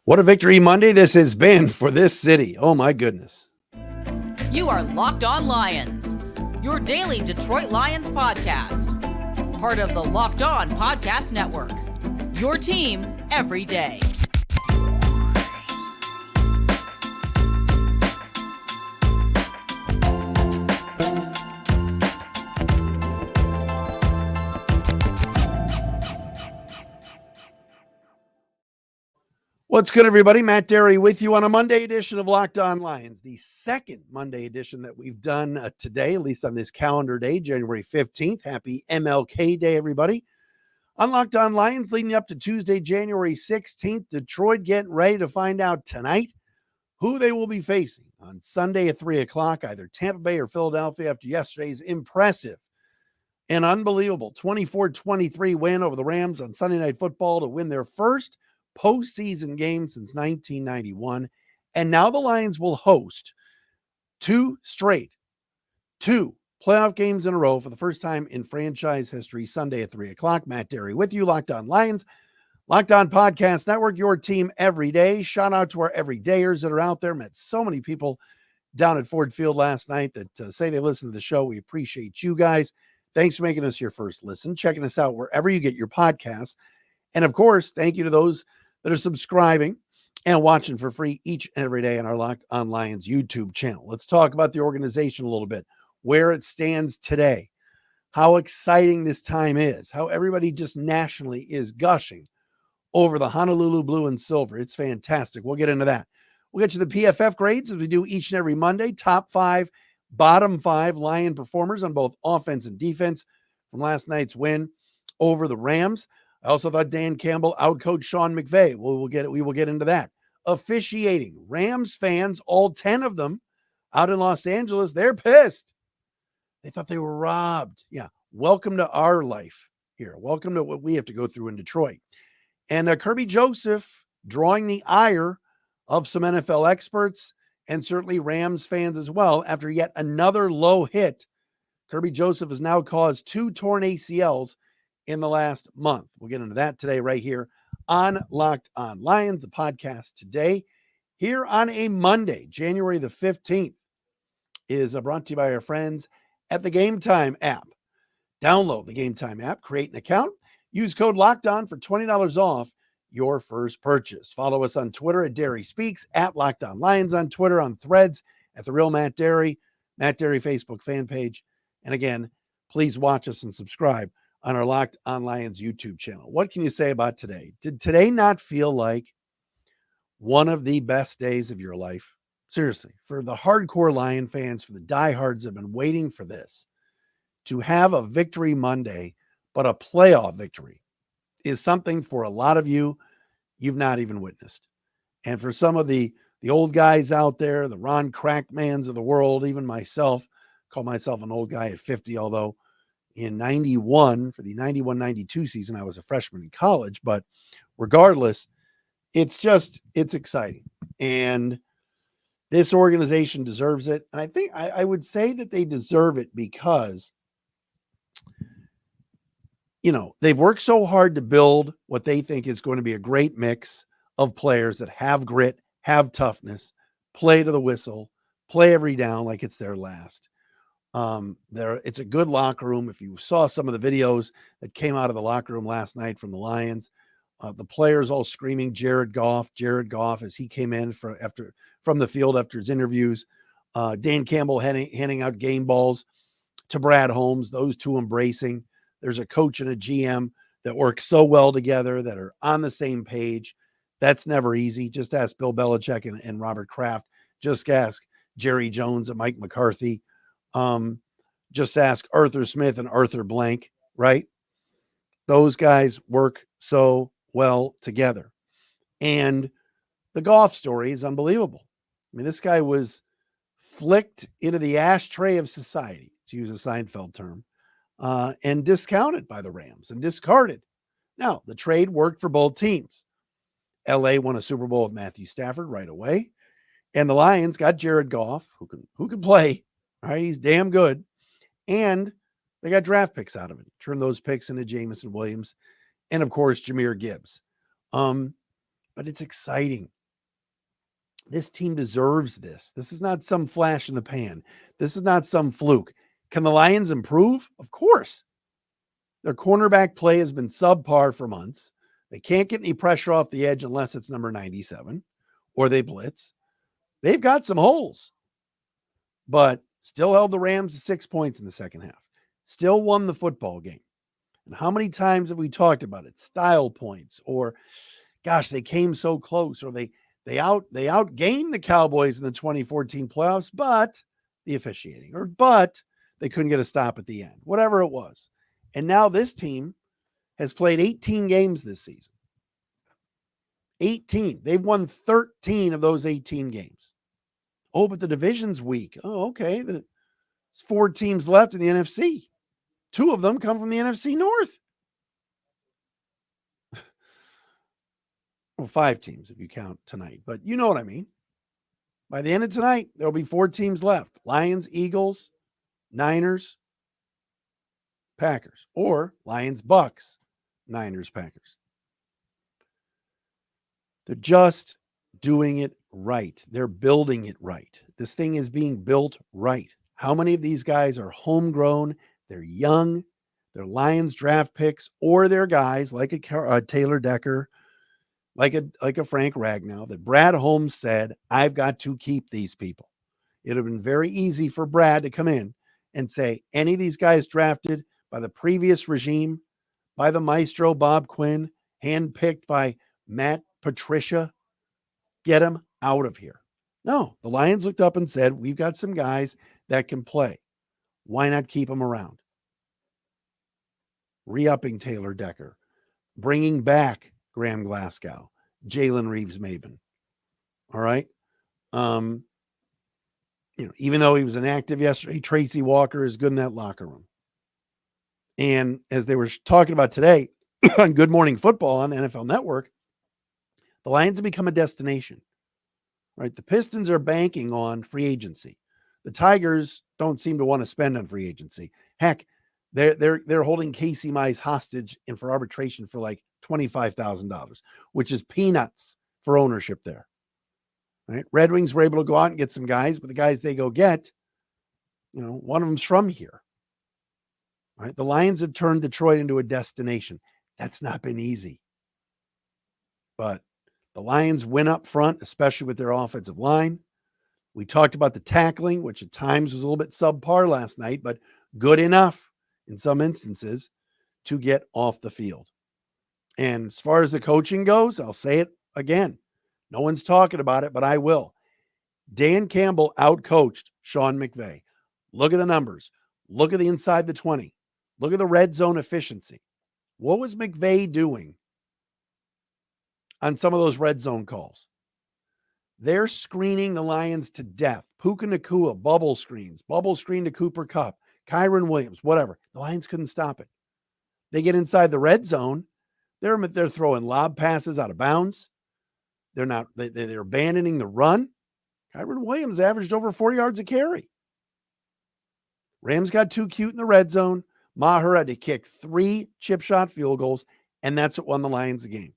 What a victory Monday this has been for this city. Oh, my goodness. You are Locked On Lions, your daily Detroit Lions podcast. Part of the Locked On Podcast Network, your team every day. What's good, everybody? Matt Derry with you on a Monday edition of Locked On Lions, the second Monday edition that we've done today, at least on this calendar day, January 15th. Happy MLK Day, everybody. On Locked On Lions, leading up to Tuesday, January 16th, Detroit getting ready to find out tonight who they will be facing on Sunday at 3 o'clock, either Tampa Bay or Philadelphia, after yesterday's impressive and unbelievable 24-23 win over the Rams on Sunday Night Football to win their first postseason game since 1991. And now the Lions will host two playoff games in a row for the first time in franchise history, Sunday at 3 o'clock. Matt Derry with you, Locked On Lions, Locked On Podcast Network, your team every day. Shout out to our everydayers that are out there. Met so many people down at Ford Field last night that say they listen to the show. We appreciate you guys. Thanks for making us your first listen, checking us out wherever you get your podcasts. And of course, thank you to those that are subscribing and watching for free each and every day on our Locked On Lions YouTube channel. Let's talk about the organization a little bit, where it stands today, how exciting this time is, how everybody just nationally is gushing over the Honolulu blue and silver. It's fantastic. We'll get into that. We'll get you the PFF grades as we do each and every Monday. Top 5, bottom 5 Lion performers on both offense and defense from last night's win over the Rams. I also thought Dan Campbell outcoached Sean McVay. We will get into that. Officiating. Rams fans, all 10 of them out in Los Angeles, they're pissed. They thought they were robbed. Yeah. Welcome to our life here. Welcome to what we have to go through in Detroit. And Kerby Joseph drawing the ire of some NFL experts and certainly Rams fans as well after yet another low hit. Kerby Joseph has now caused 2 torn ACLs in the last month. We'll get into that today right here on Locked On Lions, the podcast today. Here on a Monday, January the 15th, is brought to you by our friends at the Gametime app. Download the Gametime app, create an account, use code LOCKEDON for $20 off your first purchase. Follow us on Twitter at Derry Speaks, at Locked On Lions on Twitter, on Threads, at The Real Matt Derry Facebook fan page. And again, please watch us and subscribe on our Locked On Lions YouTube channel. What can you say about today? Did today not feel like one of the best days of your life? Seriously, for the hardcore Lion fans, for the diehards that have been waiting for this, to have a victory Monday, but a playoff victory is something for a lot of you've not even witnessed. And for some of the old guys out there, the Ron Crackmans of the world, even myself, call myself an old guy at 50, although in 91, for the 91-92 season, I was a freshman in college. But regardless, it's exciting. And this organization deserves it. And I think I would say that they deserve it because, they've worked so hard to build what they think is going to be a great mix of players that have grit, have toughness, play to the whistle, play every down like it's their last. It's a good locker room. If you saw some of the videos that came out of the locker room last night from the Lions, the players all screaming Jared Goff as he came in from the field after his interviews. Dan Campbell handing out game balls to Brad Holmes, those two embracing. There's a coach and a GM that work so well together, that are on the same page. That's never easy. Just ask Bill Belichick and Robert Kraft. Just ask Jerry Jones and Mike McCarthy. Just ask Arthur Smith and Arthur Blank, right? Those guys work so well together. And the Goff story is unbelievable. I mean, this guy was flicked into the ashtray of society, to use a Seinfeld term, and discounted by the Rams and discarded. Now, the trade worked for both teams. LA won a Super Bowl with Matthew Stafford right away. And the Lions got Jared Goff, who can play. All right, he's damn good. And they got draft picks out of it. Turned those picks into Jamison Williams and, of course, Jahmyr Gibbs. But it's exciting This team deserves this. This is not some flash in the pan. This is not some fluke. Can the Lions improve? Of course. Their cornerback play has been subpar for months. They can't get any pressure off the edge unless it's number 97 or they blitz. They've got some holes, but still held the Rams to 6 points in the second half. Still won the football game. And how many times have we talked about it? Style points, or gosh, they came so close, or they outgained the Cowboys in the 2014 playoffs, but the officiating, but they couldn't get a stop at the end, whatever it was. And now this team has played 18 games this season. 18. They've won 13 of those 18 games. Oh, but the division's weak. Oh, okay. There's 4 teams left in the NFC. 2 of them come from the NFC North. Well, 5 teams if you count tonight, but you know what I mean. By the end of tonight, there'll be 4 teams left. Lions, Eagles, Niners, Packers, or Lions, Bucks, Niners, Packers. They're just doing it right. They're building it right. This thing is being built right. How many of these guys are homegrown? They're young. They're Lions draft picks, or they're guys like a Taylor Decker, like a Frank Ragnow, that Brad Holmes said, I've got to keep these people. It would have been very easy for Brad to come in and say, any of these guys drafted by the previous regime, by the maestro Bob Quinn, handpicked by Matt Patricia, get them out of here. No, the Lions looked up and said, we've got some guys that can play. Why not keep them around? Re-upping Taylor Decker, bringing back Graham Glasgow, Jalen Reeves-Maben. All right. Even though he was inactive yesterday, Tracy Walker is good in that locker room. And as they were talking about today on Good Morning Football on NFL Network, the Lions have become a destination, right? The Pistons are banking on free agency. The Tigers don't seem to want to spend on free agency. Heck, they're holding Casey Mize hostage and for arbitration for like $25,000, which is peanuts for ownership there. Right? Red Wings were able to go out and get some guys, but the guys they go get, one of them's from here. Right? The Lions have turned Detroit into a destination. That's not been easy. But the Lions win up front, especially with their offensive line. We talked about the tackling, which at times was a little bit subpar last night, but good enough in some instances to get off the field. And as far as the coaching goes, I'll say it again. No one's talking about it, but I will. Dan Campbell outcoached Sean McVay. Look at the numbers. Look at the inside the 20. Look at the red zone efficiency. What was McVay doing on some of those red zone calls? They're screening the Lions to death. Puka Nacua, bubble screen to Cooper Kupp, Kyron Williams, whatever. The Lions couldn't stop it. They get inside the red zone. They're throwing lob passes out of bounds. They're abandoning the run. Kyron Williams averaged over 4 yards a carry. Rams got too cute in the red zone. Maher had to kick 3 chip shot field goals, and that's what won the Lions the game.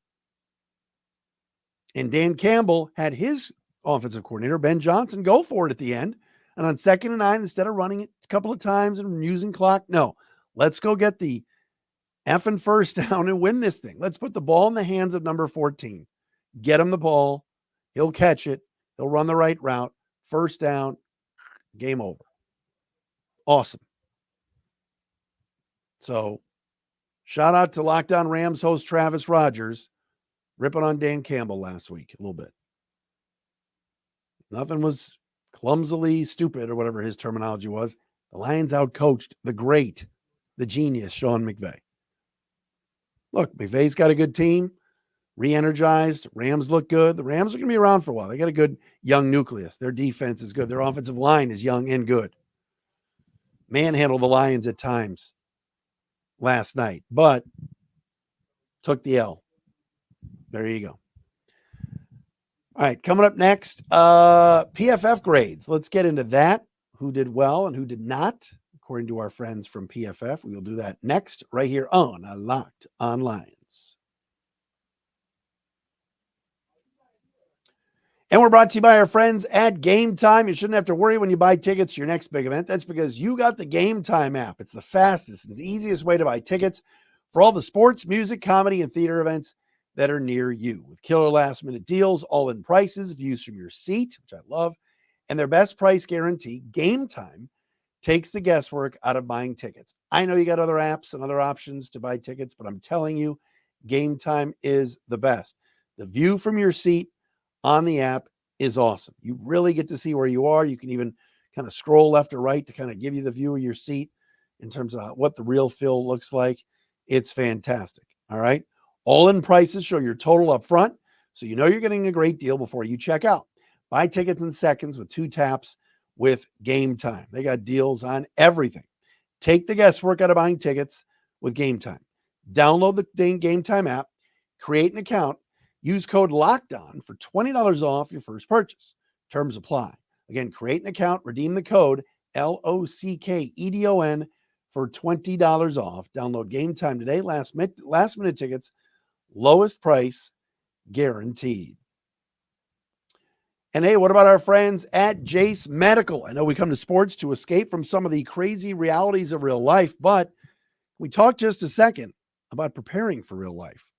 And Dan Campbell had his offensive coordinator, Ben Johnson, go for it at the end. And on 2nd and 9, instead of running it a couple of times and using clock, no, let's go get the effing first down and win this thing. Let's put the ball in the hands of number 14. Get him the ball. He'll catch it. He'll run the right route. First down, game over. Awesome. So shout out to Locked On Rams host Travis Rogers, ripping on Dan Campbell last week a little bit. Nothing was clumsily stupid or whatever his terminology was. The Lions outcoached the great, the genius, Sean McVay. Look, McVay's got a good team, re-energized. Rams look good. The Rams are going to be around for a while. They got a good young nucleus. Their defense is good. Their offensive line is young and good. Manhandled the Lions at times last night, but took the L. There you go. All right, coming up next, PFF grades. Let's get into that. Who did well and who did not, according to our friends from PFF. We will do that next, right here on Locked On Lions. And we're brought to you by our friends at Gametime. You shouldn't have to worry when you buy tickets to your next big event. That's because you got the Gametime app. It's the fastest and easiest way to buy tickets for all the sports, music, comedy, and theater events that are near you. With killer last-minute deals, all-in prices, views from your seat, which I love, and their best price guarantee, Gametime takes the guesswork out of buying tickets. I know you got other apps and other options to buy tickets, but I'm telling you, Gametime is the best. The view from your seat on the app is awesome. You really get to see where you are. You can even kind of scroll left or right to kind of give you the view of your seat in terms of what the real fill looks like. It's fantastic. All right. All-in prices show your total up front, so you know you're getting a great deal before you check out. Buy tickets in seconds with 2 taps with Gametime. They got deals on everything. Take the guesswork out of buying tickets with Gametime. Download the Gametime app, create an account, use code LOCKEDON for $20 off your first purchase. Terms apply. Again, create an account, redeem the code LOCKEDON for $20 off. Download Gametime today. Last minute tickets, lowest price guaranteed. And hey, what about our friends at Jase Medical? I know we come to sports to escape from some of the crazy realities of real life, but we talked just a second about preparing for real life.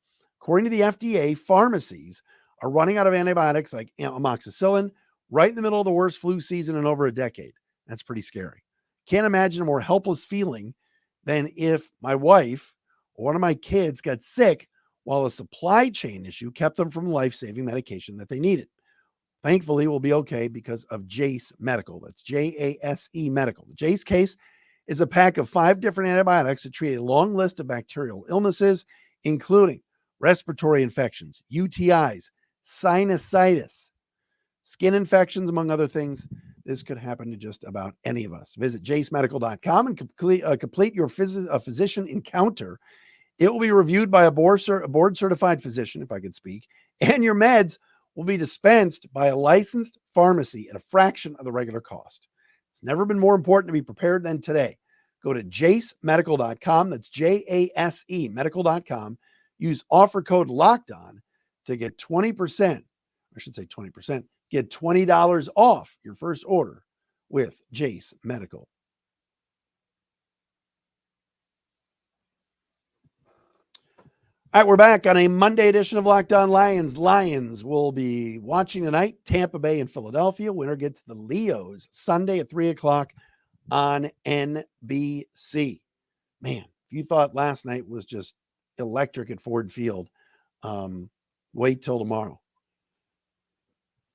According to the FDA, pharmacies are running out of antibiotics like amoxicillin right in the middle of the worst flu season in over a decade. That's pretty scary. Can't imagine a more helpless feeling than if my wife or one of my kids got sick while a supply chain issue kept them from life-saving medication that they needed. Thankfully, we'll be okay because of Jase Medical. That's Jase Medical. The Jase case is a pack of 5 different antibiotics to treat a long list of bacterial illnesses, including respiratory infections, UTIs, sinusitis, skin infections, among other things. This could happen to just about any of us. Visit jasemedical.com and complete your physician encounter. It will be reviewed by a board-certified physician, if I could speak, and your meds will be dispensed by a licensed pharmacy at a fraction of the regular cost. It's never been more important to be prepared than today. Go to jasemedical.com. That's Jase medical.com. Use offer code LOCKEDON to get 20%. I should say 20%. Get $20 off your first order with Jase Medical. All right, we're back on a Monday edition of Locked On Lions. Lions will be watching tonight, Tampa Bay and Philadelphia. Winner gets the Leos Sunday at 3 o'clock on NBC. Man, if you thought last night was just electric at Ford Field, wait till tomorrow.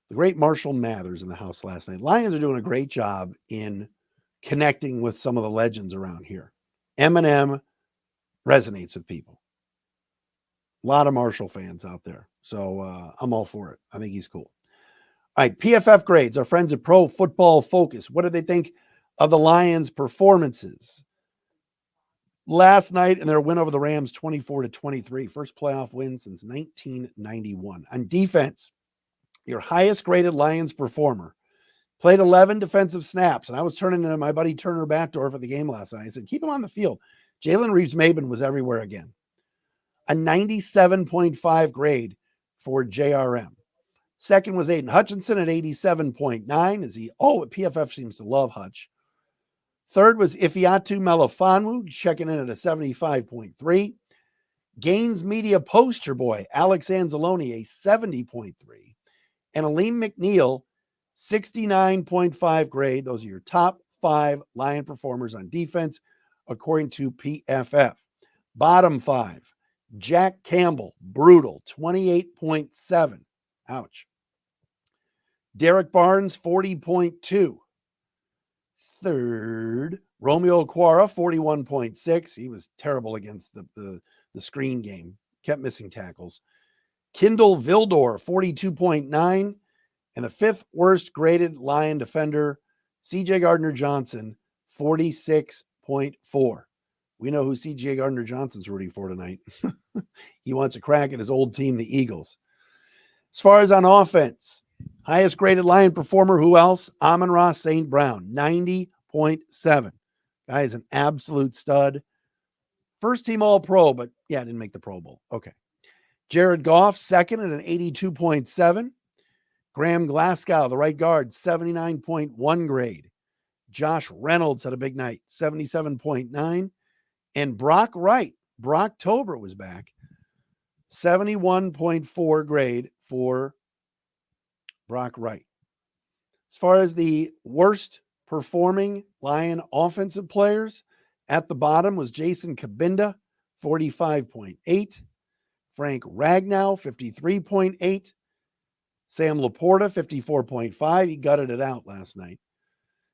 The great Marshall Mathers in the house last night. Lions are doing a great job in connecting with some of the legends around here. Eminem resonates with people. A lot of Marshall fans out there. So I'm all for it. I think he's cool. All right, PFF grades. Our friends at Pro Football Focus. What did they think of the Lions' performances last night in their win over the Rams 24-23? First playoff win since 1991. On defense, your highest graded Lions performer played 11 defensive snaps. And I was turning to my buddy Turner Batdorf at the game last night. I said, keep him on the field. Jalen Reeves-Maybin was everywhere again. A 97.5 grade for JRM. Second was Aiden Hutchinson at 87.9. PFF seems to love Hutch. Third was Ifeatu Melifonwu, checking in at a 75.3. Gaines Media poster boy, Alex Anzalone, a 70.3. And Aleem McNeil, 69.5 grade. Those are your top 5 Lion performers on defense, according to PFF. Bottom 5. Jack Campbell, brutal, 28.7. Ouch. Derek Barnes, 40.2. Third, Romeo Okwara, 41.6. He was terrible against the screen game. Kept missing tackles. Kindle Vildor, 42.9. And the 5th worst graded Lion defender, C.J. Gardner-Johnson, 46.4. We know who C.J. Gardner-Johnson's rooting for tonight. He wants a crack at his old team, the Eagles. As far as on offense, highest graded Lion performer, who else? Amon-Ra St. Brown, 90.7. Guy is an absolute stud. First team All-Pro, but yeah, didn't make the Pro Bowl. Okay. Jared Goff, second at an 82.7. Graham Glasgow, the right guard, 79.1 grade. Josh Reynolds had a big night, 77.9. And Brock Wright, Brocktober was back, 71.4 grade for Brock Wright. As far as the worst performing Lion offensive players, at the bottom was Jason Kabinda, 45.8. Frank Ragnow, 53.8. Sam Laporta, 54.5. He gutted it out last night.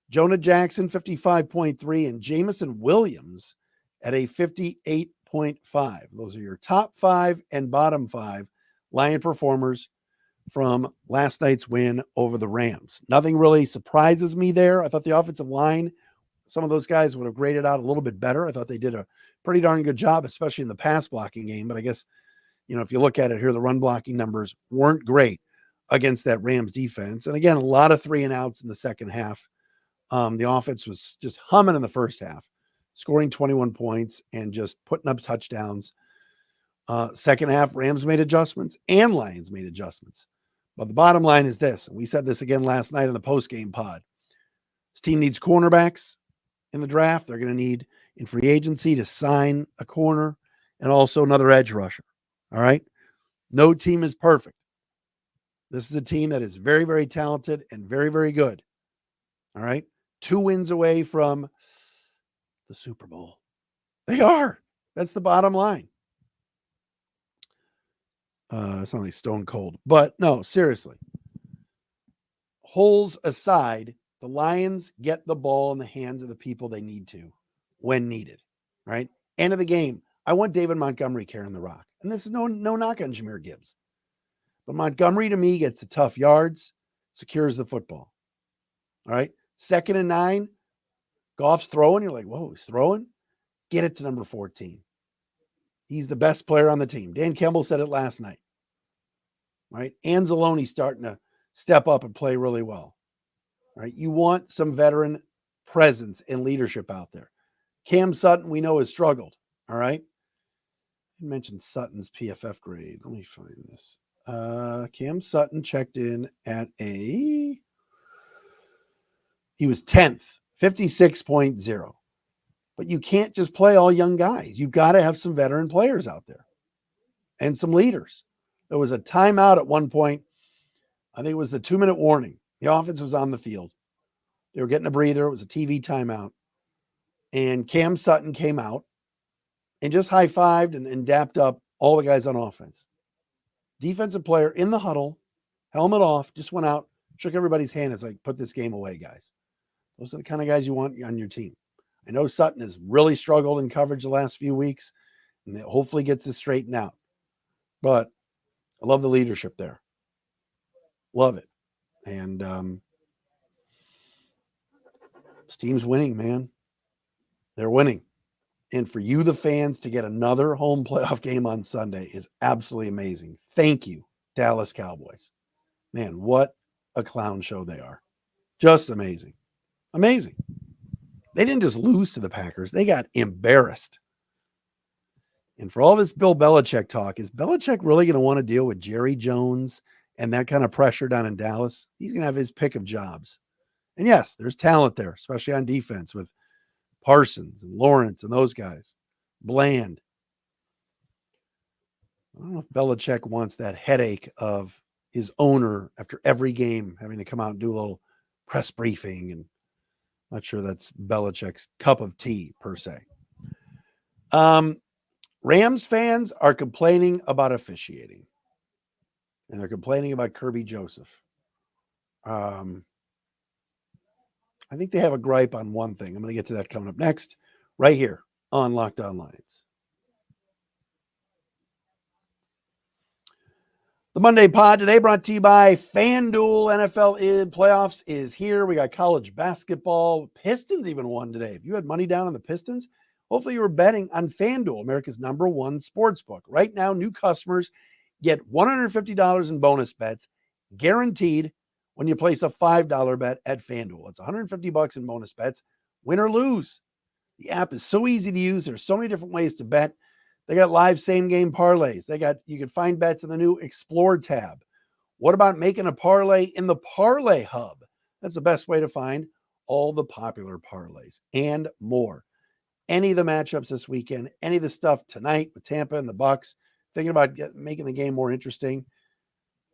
Jonah Jackson, 55.3. And Jamison Williams at a 58.5. Those are your top 5 and bottom 5 Lion performers from last night's win over the Rams. Nothing really surprises me there. I thought the offensive line, some of those guys would have graded out a little bit better. I thought they did a pretty darn good job, especially in the pass blocking game. But I guess, if you look at it here, the run blocking numbers weren't great against that Rams defense. And again, a lot of 3 and outs in the second half. The offense was just humming in the first half, scoring 21 points and just putting up touchdowns. Second half, Rams made adjustments and Lions made adjustments. But the bottom line is this, and we said this again last night in the post-game pod. This team needs cornerbacks in the draft. They're going to need in free agency to sign a corner and also another edge rusher. All right? No team is perfect. This is a team that is very, very talented and very, very good. All right? 2 wins away from the Super Bowl. They are. That's the bottom line. It's not like stone cold, but no, seriously. Holes aside, the Lions get the ball in the hands of the people they need to when needed, right? End of the game. I want David Montgomery carrying the rock. And this is no knock on Jahmyr Gibbs. But Montgomery, to me, gets the tough yards, secures the football. All right? 2nd and 9, Goff's throwing. You're like, whoa, he's throwing? Get it to number 14. He's the best player on the team. Dan Campbell said it last night. Right? Anzalone's starting to step up and play really well. Right? You want some veteran presence and leadership out there. Cam Sutton, we know, has struggled. All right? I mentioned Sutton's PFF grade. Let me find this. Cam Sutton checked in at he was 10th, 56.0. But you can't just play all young guys. You've got to have some veteran players out there and some leaders. There was a timeout at one point. I think it was the 2-minute warning. The offense was on the field. They were getting a breather. It was a TV timeout. And Cam Sutton came out and just high-fived and dapped up all the guys on offense. Defensive player in the huddle, helmet off, just went out, shook everybody's hand. It's like, put this game away, guys. Those are the kind of guys you want on your team. I know Sutton has really struggled in coverage the last few weeks, and it hopefully gets this straightened out. But I love the leadership there. Love it. And this team's winning, man. They're winning. And for you, the fans, to get another home playoff game on Sunday is absolutely amazing. Thank you, Dallas Cowboys. Man, what a clown show they are. Just amazing. Amazing. They didn't just lose to the Packers. They got embarrassed. And for all this Bill Belichick talk, is Belichick really going to want to deal with Jerry Jones and that kind of pressure down in Dallas? He's going to have his pick of jobs. And yes, there's talent there, especially on defense with Parsons and Lawrence and those guys. Bland. I don't know if Belichick wants that headache of his owner after every game having to come out and do a little press briefing. And I'm not sure that's Belichick's cup of tea per se. Rams fans are complaining about officiating. And they're complaining about Kerby Joseph. I think they have a gripe on one thing. I'm going to get to that coming up next, right here on Locked On Lions. The Monday pod today brought to you by FanDuel. NFL playoffs is here. We got college basketball. Pistons even won today. If you had money down on the Pistons, hopefully you were betting on FanDuel, America's #1 sportsbook. Right now, new customers get $150 in bonus bets guaranteed when you place a $5 bet at FanDuel. It's $150 in bonus bets, win or lose. The app is so easy to use. There's so many different ways to bet. They got live same game parlays. You can find bets in the new Explore tab. What about making a parlay in the Parlay Hub? That's the best way to find all the popular parlays and more. Any of the matchups this weekend, any of the stuff tonight with Tampa and the Bucks, thinking about making the game more interesting,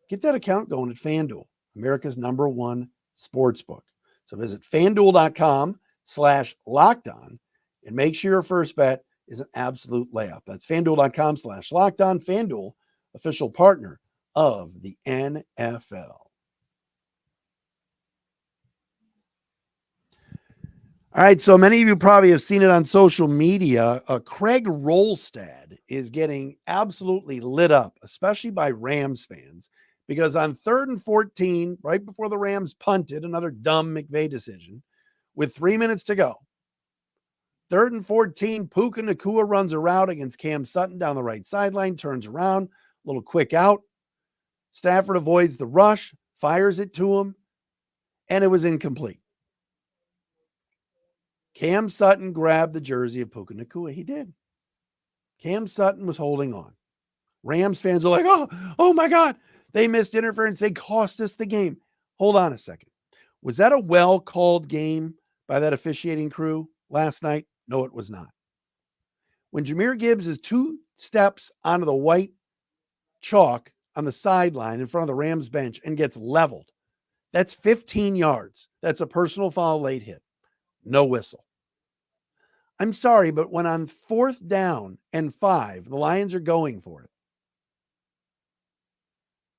get that account going at FanDuel, America's #1 sportsbook. So visit FanDuel.com/lockedon and make sure your first bet is an absolute layup. That's FanDuel.com/lockedon. FanDuel, official partner of the NFL. All right, so many of you probably have seen it on social media. Craig Rolstad is getting absolutely lit up, especially by Rams fans, because on 3rd and 14, right before the Rams punted, another dumb McVay decision, with 3 minutes to go, 3rd and 14, Puka Nacua runs a route against Cam Sutton down the right sideline, turns around, a little quick out. Stafford avoids the rush, fires it to him, and it was incomplete. Cam Sutton grabbed the jersey of Puka Nacua. He did. Cam Sutton was holding on. Rams fans are like, oh my God, they missed interference. They cost us the game. Hold on a second. Was that a well-called game by that officiating crew last night? No, it was not. When Jahmyr Gibbs is 2 steps onto the white chalk on the sideline in front of the Rams bench and gets leveled, that's 15 yards. That's a personal foul late hit. No whistle. I'm sorry, but when on 4th down and 5, the Lions are going for it,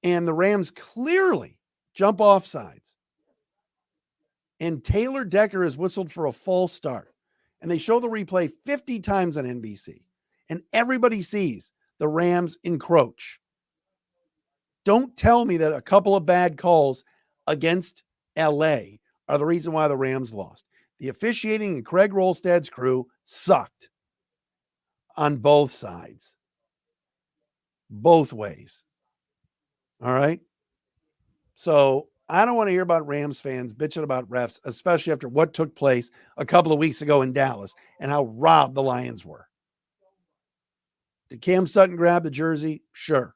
and the Rams clearly jump off sides, and Taylor Decker is whistled for a false start, and they show the replay 50 times on NBC, and everybody sees the Rams encroach. Don't tell me that a couple of bad calls against LA are the reason why the Rams lost. The officiating and Craig Rolstad's crew sucked on both sides, both ways. All right. So I don't want to hear about Rams fans bitching about refs, especially after what took place a couple of weeks ago in Dallas and how robbed the Lions were. Did Cam Sutton grab the jersey? Sure.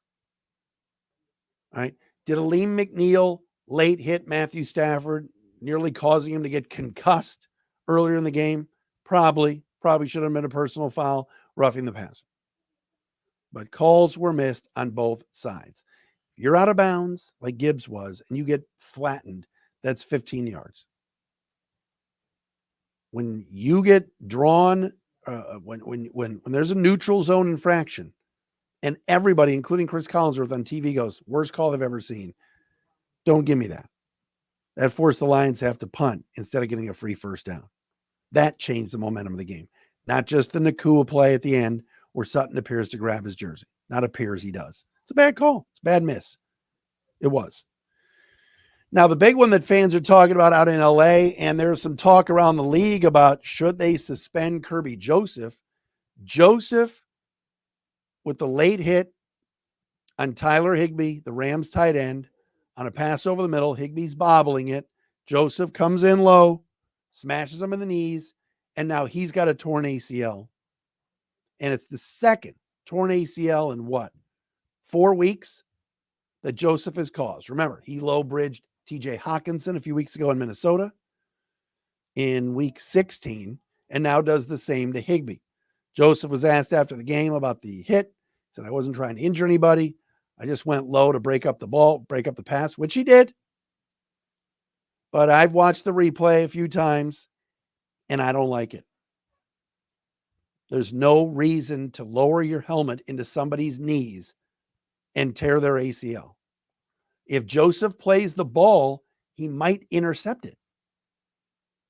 All right. Did Aleem McNeil late hit Matthew Stafford, nearly causing him to get concussed earlier in the game? Probably should have been a personal foul, roughing the passer. But calls were missed on both sides. If you're out of bounds like Gibbs was and you get flattened, that's 15 yards. When you get drawn, when there's a neutral zone infraction, and everybody, including Chris Collinsworth on TV, goes, worst call I've ever seen. Don't give me that. That forced the Lions to have to punt instead of getting a free first down. That changed the momentum of the game. Not just the Nacua play at the end where Sutton appears to grab his jersey. Not appears, he does. It's a bad call. It's a bad miss. It was. Now, the big one that fans are talking about out in LA, and there's some talk around the league about should they suspend Kerby Joseph. Joseph, with the late hit on Tyler Higbee, the Rams tight end, on a pass over the middle. Higbee's bobbling it. Joseph comes in low, smashes him in the knees, and now he's got a torn ACL. And it's the second torn ACL in 4 weeks that Joseph has caused. Remember, he low-bridged TJ Hawkinson a few weeks ago in Minnesota in week 16, and now does the same to Higbee. Joseph was asked after the game about the hit. He said, I wasn't trying to injure anybody. I just went low to break up the ball, break up the pass, which he did. But I've watched the replay a few times, and I don't like it. There's no reason to lower your helmet into somebody's knees and tear their ACL. If Joseph plays the ball, he might intercept it.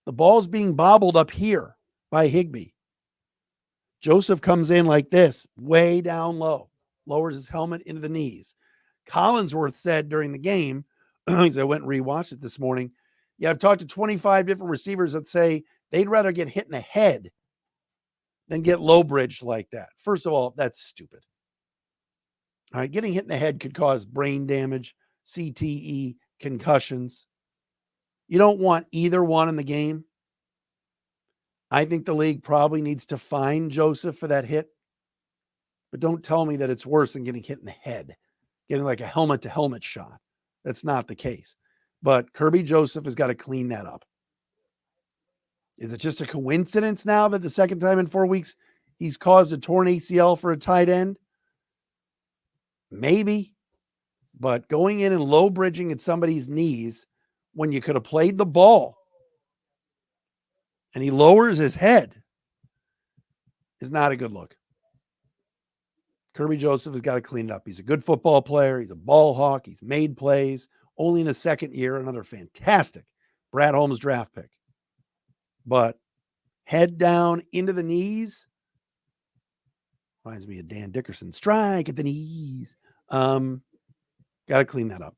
The ball's being bobbled up here by Higbee. Joseph comes in like this, way down low, lowers his helmet into the knees. Collinsworth said during the game, as I went and rewatched it this morning, yeah, I've talked to 25 different receivers that say they'd rather get hit in the head than get low bridged like that. First of all, that's stupid. All right, getting hit in the head could cause brain damage, CTE, concussions. You don't want either one in the game. I think the league probably needs to fine Joseph for that hit, but don't tell me that it's worse than getting hit in the head, getting like a helmet-to-helmet shot. That's not the case. But Kerby Joseph has got to clean that up. Is it just a coincidence now that the second time in 4 weeks he's caused a torn ACL for a tight end? Maybe. But going in and low bridging at somebody's knees when you could have played the ball and he lowers his head is not a good look. Kerby Joseph has got to clean it up. He's a good football player. He's a ball hawk. He's made plays. Only in his second year, another fantastic Brad Holmes draft pick. But head down into the knees reminds me of Dan Dickerson. Strike at the knees. Got to clean that up.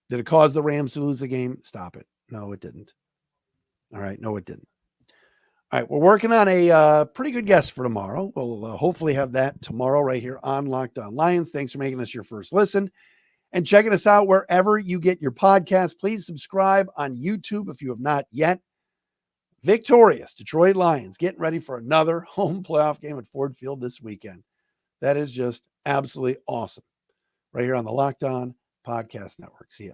Did it cause the Rams to lose the game? Stop it. No, it didn't. All right. No, it didn't. All right. We're working on a pretty good guest for tomorrow. We'll hopefully have that tomorrow right here on Locked On Lions. Thanks for making us your first listen and checking us out wherever you get your podcast. Please subscribe on YouTube if you have not yet. Victorious Detroit Lions getting ready for another home playoff game at Ford Field this weekend. That is just absolutely awesome. Right here on the Locked On Podcast Network. See ya.